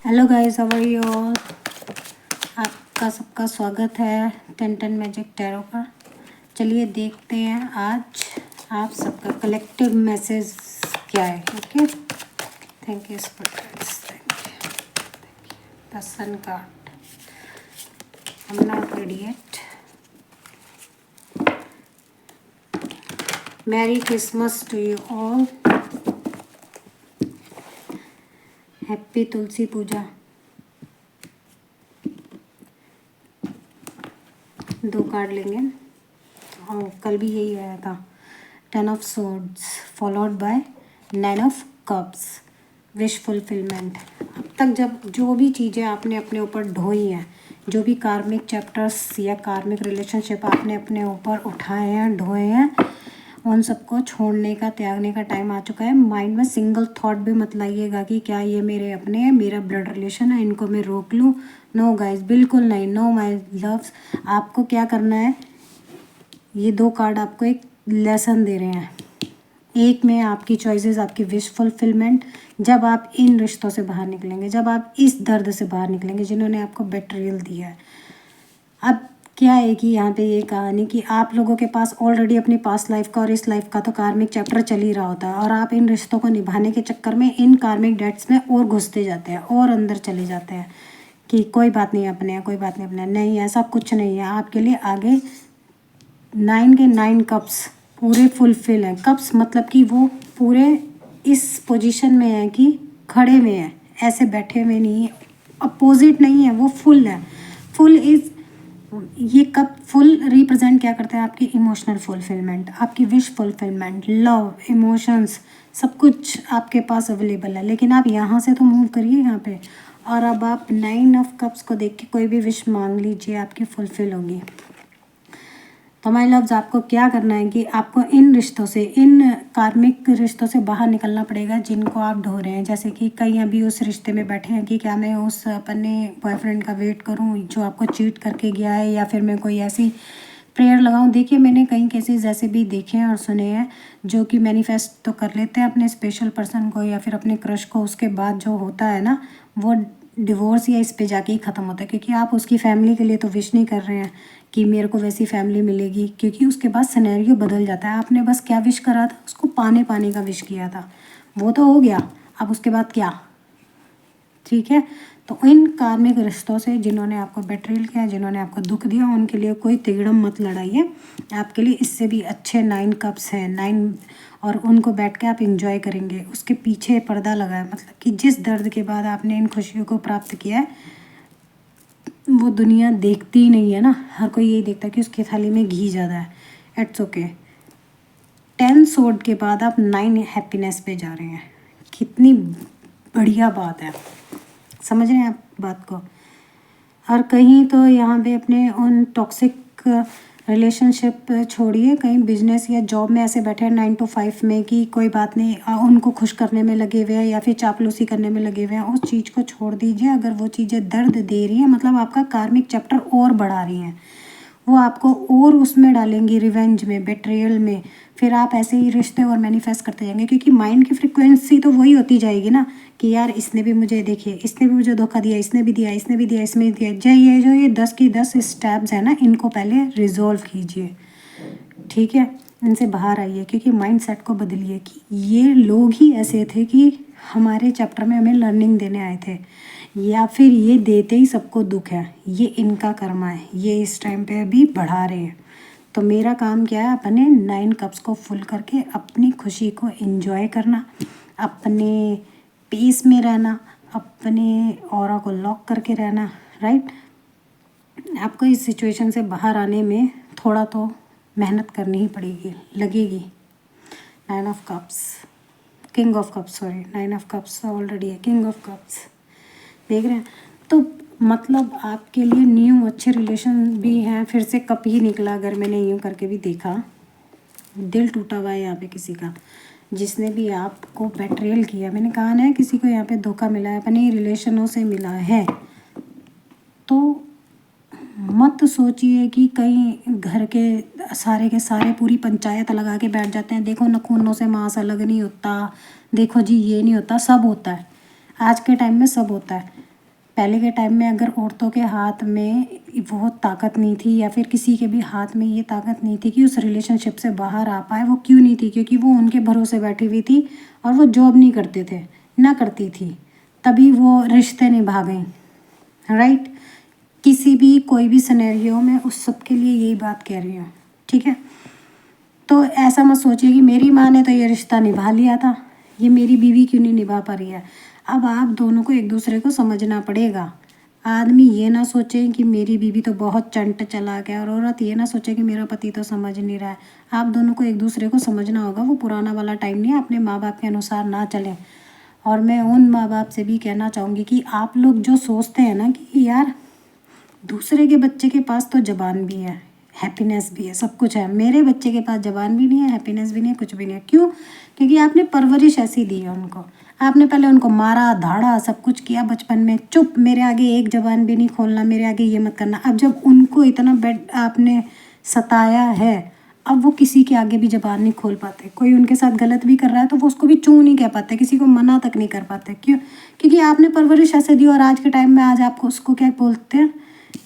Hello guys, how are you all. आपका सबका स्वागत है 10 मैजिक टैरो पर। चलिए देखते हैं आज आप सबका कलेक्टिव मैसेज क्या है। Okay, thank you spirits, thank you. The sun card, I am not ready yet. Merry Christmas to you all. Happy Tulsi Puja. 2 card लेंगे और कल भी यही आया था 10 of swords followed by 9 of cups, wish fulfilment. अब तक जब जो भी चीज़ें आपने अपने ऊपर ढोई हैं, जो भी कार्मिक चैप्टर्स या कार्मिक रिलेशनशिप आपने अपने ऊपर उठाए हैं, ढोए हैं, उन सबको छोड़ने का, त्यागने का टाइम आ चुका है। माइंड में सिंगल थॉट भी मत लाइएगा कि क्या ये मेरे अपने हैं, मेरा ब्लड रिलेशन है, इनको मैं रोक लूँ। नो गाइस, बिल्कुल नहीं। नो माय लव्स, आपको क्या करना है, ये 2 कार्ड आपको एक लेसन दे रहे हैं। एक में आपकी चॉइसेस, आपकी विश फुलफिलमेंट। जब आप इन रिश्तों से बाहर निकलेंगे, जब आप इस दर्द से बाहर निकलेंगे जिन्होंने आपको बेट्रियल दिया है। अब क्या है कि यहाँ पे ये कहानी कि आप लोगों के पास ऑलरेडी अपनी पास्ट लाइफ का और इस लाइफ का तो कार्मिक चैप्टर चल ही रहा होता है, और आप इन रिश्तों को निभाने के चक्कर में इन कार्मिक डेट्स में और घुसते जाते हैं और अंदर चले जाते हैं कि कोई बात नहीं अपने हैं, कोई बात नहीं अपने हैं। नहीं, ऐसा कुछ नहीं है आपके लिए। आगे 9 के 9 कप्स पूरे फुलफिल हैं। कप्स मतलब कि वो पूरे इस पोजीशन में है कि खड़े हुए हैं, ऐसे बैठे हुए नहीं है, अपोजिट नहीं है, वो फुल है। फुल इज, ये कप फुल रिप्रेजेंट क्या करता है, आपकी इमोशनल फुलफिलमेंट, आपकी विश फुलफिलमेंट, लव, इमोशंस, सब कुछ आपके पास अवेलेबल है। लेकिन आप यहाँ से तो मूव करिए यहाँ पे, और अब आप 9 ऑफ कप्स को देख के कोई भी विश मांग लीजिए, आपकी फुलफिल होगी। तो माय लव्स, आपको क्या करना है कि आपको इन रिश्तों से, इन कार्मिक रिश्तों से बाहर निकलना पड़ेगा जिनको आप ढो रहे हैं। जैसे कि कई अभी उस रिश्ते में बैठे हैं कि क्या मैं उस अपने बॉयफ्रेंड का वेट करूं जो आपको चीट करके गया है, या फिर मैं कोई ऐसी प्रेयर लगाऊं। देखिए, मैंने कई केसेस ऐसे भी देखे हैं और सुने हैं जो कि मैनिफेस्ट तो कर लेते हैं अपने स्पेशल पर्सन को या फिर अपने क्रश को, उसके बाद जो होता है ना, वो डिवोर्स या इस पे जाके ही ख़त्म होता है। क्योंकि आप उसकी फैमिली के लिए तो विश नहीं कर रहे हैं कि मेरे को वैसी फैमिली मिलेगी, क्योंकि उसके बाद सिनेरियो बदल जाता है। आपने बस क्या विश करा था, उसको पाने पाने का विश किया था, वो तो हो गया, अब उसके बाद क्या। ठीक है, तो इन कार्मिक रिश्तों से जिन्होंने आपको बेट्रेल किया, जिन्होंने आपको दुख दिया, उनके लिए कोई तिगड़म मत लड़ाइए। आपके लिए इससे भी अच्छे 9 कप्स हैं, 9, और उनको बैठ के आप इंजॉय करेंगे। उसके पीछे पर्दा लगा है, मतलब कि जिस दर्द के बाद आपने इन खुशियों को प्राप्त किया है, वो दुनिया देखती ही नहीं है ना। हर कोई यही देखता है कि उसकी थाली में घी ज़्यादा है। It's okay. 10 सोर्ड के बाद आप 9 हैप्पीनेस पे जा रहे हैं। कितनी बढ़िया बात है, समझ रहे हैं आप बात को। और कहीं तो यहाँ पे अपने उन टॉक्सिक रिलेशनशिप छोड़िए, कहीं बिजनेस या जॉब में ऐसे बैठे हैं 9 to 5 में कि कोई बात नहीं, उनको खुश करने में लगे हुए हैं या फिर चापलूसी करने में लगे हुए हैं। उस चीज़ को छोड़ दीजिए। अगर वो चीज़ें दर्द दे रही हैं, मतलब आपका कार्मिक चैप्टर और बढ़ा रही हैं, वो आपको और उसमें डालेंगी, रिवेंज में, बेट्रियल में। फिर आप ऐसे ही रिश्ते और मैनिफेस्ट करते जाएंगे, क्योंकि माइंड की फ्रिक्वेंसी तो वही होती जाएगी ना कि यार इसने भी मुझे, देखिए इसने भी मुझे धोखा दिया, इसने भी दिया, इसने भी दिया, इसने भी दिया। जो ये 10 की 10 स्टेप्स है ना, इनको पहले रिजॉल्व कीजिए। ठीक है, इनसे बाहर आइए, क्योंकि माइंड सेट को बदलिए कि ये लोग ही ऐसे थे कि हमारे चैप्टर में हमें लर्निंग देने आए थे, या फिर ये देते ही सबको दुख है, ये इनका कर्मा है, ये इस टाइम पे अभी बढ़ा रहे हैं। तो मेरा काम क्या है, अपने 9 कप्स को फुल करके अपनी खुशी को एंजॉय करना, अपने पीस में रहना, अपने ऑरा को लॉक करके रहना। राइट, आपको इस सिचुएशन से बाहर आने में थोड़ा तो मेहनत करनी ही पड़ेगी, लगेगी। 9 of cups, king of cups, sorry 9 of cups already है, किंग ऑफ कप्स देख रहे हैं। तो मतलब आपके लिए न्यू अच्छे रिलेशन भी हैं। फिर से कप ही निकला, अगर मैंने यूँ करके भी देखा। दिल टूटा हुआ है यहाँ पे किसी का, जिसने भी आपको बेट्रेल किया। मैंने कहा ना, किसी को यहाँ पे धोखा मिला है, अपने रिलेशनों से मिला है। तो मत सोचिए कि कहीं घर के सारे पूरी पंचायत लगा के बैठ जाते हैं, देखो नखूनों से मांस अलग नहीं होता, देखो जी ये नहीं होता। सब होता है, आज के टाइम में सब होता है। पहले के टाइम में अगर औरतों के हाथ में वो ताकत नहीं थी या फिर किसी के भी हाथ में ये ताकत नहीं थी कि उस रिलेशनशिप से बाहर आ पाए, वो क्यों नहीं थी? क्योंकि वो उनके भरोसे बैठी हुई थी और वो जॉब नहीं करते थे, ना करती थी, तभी वो रिश्ते निभा गई, राइट। किसी भी कोई भी सिनेरियो में उस सब के लिए यही बात कह रही हूँ, ठीक है। तो ऐसा मत सोचिए कि मेरी माँ ने तो ये रिश्ता निभा लिया था, ये मेरी बीवी क्यों नहीं निभा पा रही है। अब आप दोनों को एक दूसरे को समझना पड़ेगा। आदमी ये ना सोचे कि मेरी बीवी तो बहुत चंट चला गया, और औरत ये ना सोचे कि मेरा पति तो समझ नहीं रहा है। आप दोनों को एक दूसरे को समझना होगा। वो पुराना वाला टाइम नहीं है, अपने माँ बाप के अनुसार ना चलें। और मैं उन माँ बाप से भी कहना चाहूँगी कि आप लोग जो सोचते हैं ना कि यार दूसरे के बच्चे के पास तो ज़बान भी है, हैप्पीनेस भी है, सब कुछ है, मेरे बच्चे के पास ज़बान भी नहीं है, हैप्पीनेस भी नहीं है, कुछ भी नहीं है। क्यों? क्योंकि आपने परवरिश ऐसी दी है उनको। आपने पहले उनको मारा धाड़ा सब कुछ किया बचपन में, चुप, मेरे आगे एक ज़बान भी नहीं खोलना, मेरे आगे ये मत करना। अब जब उनको इतना बेड आपने सताया है, अब वो किसी के आगे भी ज़बान नहीं खोल पाते। कोई उनके साथ गलत भी कर रहा है तो वो उसको भी चूँ नहीं कह पाते, किसी को मना तक नहीं कर पाते। क्यों? क्योंकि आपने परवरिश ऐसे दी। और आज के टाइम में आज आपको उसको क्या बोलते हैं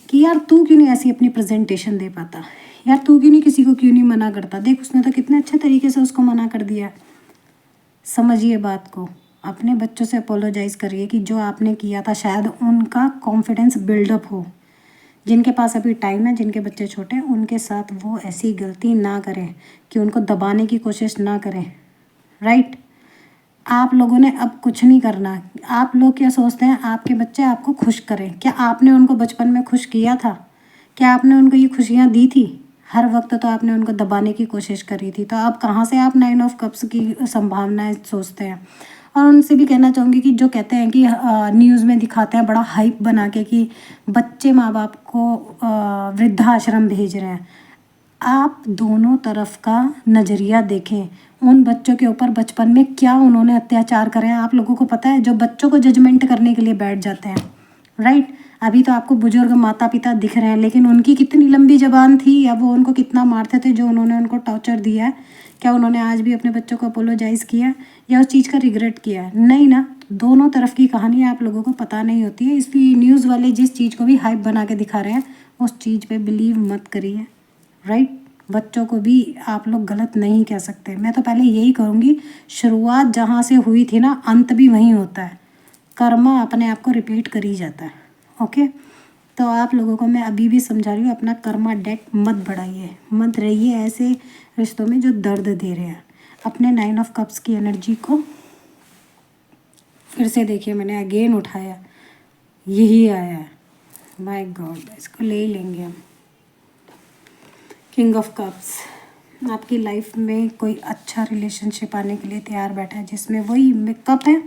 कि यार तू क्यों नहीं ऐसी अपनी प्रेजेंटेशन दे पाता, यार तू क्यों नहीं किसी को क्यों नहीं मना करता, देख उसने तो कितने अच्छे तरीके से उसको मना कर दिया। समझिए बात को, अपने बच्चों से अपोलोजाइज़ करिए कि जो आपने किया था शायद उनका कॉन्फिडेंस बिल्डअप हो। जिनके पास अभी टाइम है, जिनके बच्चे छोटे हैं, उनके साथ वो ऐसी गलती ना करें कि उनको दबाने की कोशिश ना करें, राइट। आप लोगों ने अब कुछ नहीं करना। आप लोग क्या सोचते हैं आपके बच्चे आपको खुश करें? क्या आपने उनको बचपन में खुश किया था? क्या आपने उनको ये खुशियाँ दी थी? हर वक्त तो आपने उनको दबाने की कोशिश करी थी। तो अब कहाँ से आप 9 ऑफ कप्स की संभावनाएं सोचते हैं? और उनसे भी कहना चाहूँगी कि जो कहते हैं कि न्यूज़ में दिखाते हैं बड़ा हाइप बना के कि बच्चे माँ बाप को वृद्धाश्रम भेज रहे हैं। आप दोनों तरफ का नज़रिया देखें। उन बच्चों के ऊपर बचपन में क्या उन्होंने अत्याचार करे हैं आप लोगों को पता है? जो बच्चों को जजमेंट करने के लिए बैठ जाते हैं, राइट। अभी तो आपको बुजुर्ग माता पिता दिख रहे हैं, लेकिन उनकी कितनी लंबी जबान थी, या वो उनको कितना मारते थे, जो उन्होंने उनको टॉर्चर दिया है। क्या उन्होंने आज भी अपने बच्चों को अपोलोजाइज़ किया या उस चीज़ का रिग्रेट किया? नहीं ना। दोनों तरफ की कहानी आप लोगों को पता नहीं होती है, इसलिए न्यूज़ वाले जिस चीज़ को भी हाइप बना के दिखा रहे हैं उस चीज़ पे बिलीव मत करिए, राइट। बच्चों को भी आप लोग गलत नहीं कह सकते। मैं तो पहले यही कहूँगी, शुरुआत जहाँ से हुई थी ना, अंत भी वहीं होता है। कर्मा अपने आप को रिपीट कर ही जाता है, ओके। तो आप लोगों को मैं अभी भी समझा रही हूँ, अपना कर्मा डेट मत बढ़ाइए, मत रहिए ऐसे रिश्तों में जो दर्द दे रहे हैं। अपने 9 ऑफ कप्स की एनर्जी को फिर से देखिए, मैंने अगेन उठाया, यही आया है। माय गॉड, इसको ले ही लेंगे हम। किंग ऑफ कप्स, आपकी लाइफ में कोई अच्छा रिलेशनशिप आने के लिए तैयार बैठा है, जिसमें वही कप है,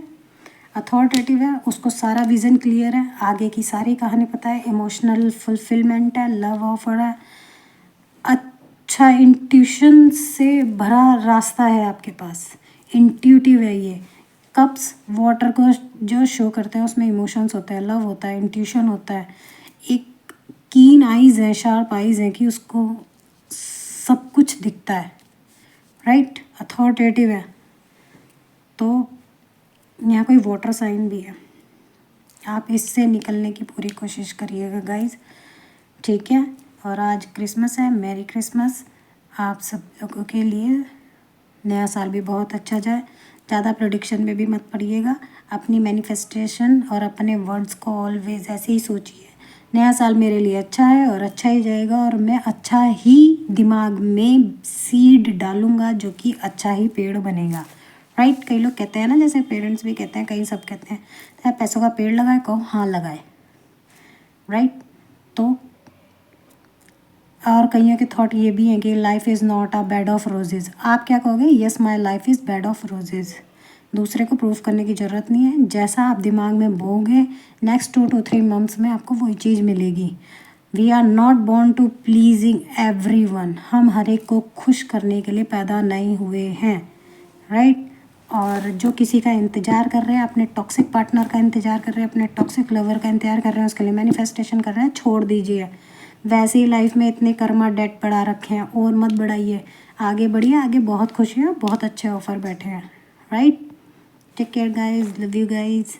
अथॉरिटेटिव है, उसको सारा विज़न क्लियर है, आगे की सारी कहानी पता है, इमोशनल फुलफिलमेंट है, लव ऑफर है, अच्छा इंट्यूशन से भरा रास्ता है आपके पास, इंट्यूटिव है ये। कप्स वाटर को जो शो करते हैं उसमें इमोशंस होते हैं, लव होता है, इंट्यूशन होता है, एक कीन आइज़ है, शार्प आइज़ है कि उसको सब कुछ दिखता है, राइट। अथॉरिटेटिव है, तो यहाँ कोई वाटर साइन भी है। आप इससे निकलने की पूरी कोशिश करिएगा गाइस, ठीक है। और आज क्रिसमस है, मैरी क्रिसमस आप सब लोगों के लिए। नया साल भी बहुत अच्छा जाए, ज़्यादा प्रेडिक्शन में भी मत पड़िएगा। अपनी मैनिफेस्टेशन और अपने वर्ड्स को ऑलवेज ऐसे ही सोचिए, नया साल मेरे लिए अच्छा है और अच्छा ही जाएगा, और मैं अच्छा ही दिमाग में सीड डालूँगा जो कि अच्छा ही पेड़ बनेगा, राइट। कई लोग कहते हैं ना, जैसे पेरेंट्स भी कहते हैं, कई सब कहते हैं तो पैसों का पेड़ लगाए, कहो हाँ लगाए, राइट। तो और कईयों के थॉट ये भी हैं कि life is not a bed of roses. आप क्या कहोगे? Yes my life is bed of roses. दूसरे को प्रूफ करने की ज़रूरत नहीं है, जैसा आप दिमाग में बोओगे नेक्स्ट 2 to 3 मंथ्स में आपको वही चीज़ मिलेगी। We are not born to pleasing everyone. हम हर एक को खुश करने के लिए पैदा नहीं हुए हैं, राइट। और जो किसी का इंतज़ार कर रहे हैं, अपने टॉक्सिक पार्टनर का इंतज़ार कर रहे हैं, अपने टॉक्सिक लवर का इंतज़ार कर रहे हैं, उसके लिए मैनिफेस्टेशन कर रहे हैं, छोड़ दीजिए। वैसे ही लाइफ में इतने कर्मा डेट बढ़ा रखे हैं और मत बढ़ाइए, आगे बढ़िए, आगे बहुत खुशी है, बहुत अच्छे ऑफर बैठे हैं, right. Take care guys, love you guys.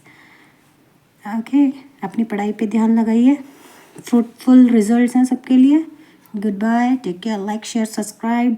Okay, अपनी पढ़ाई पे ध्यान लगाइए, फ्रूटफुल रिजल्ट्स हैं सबके लिए। Good bye, take care, like share subscribe.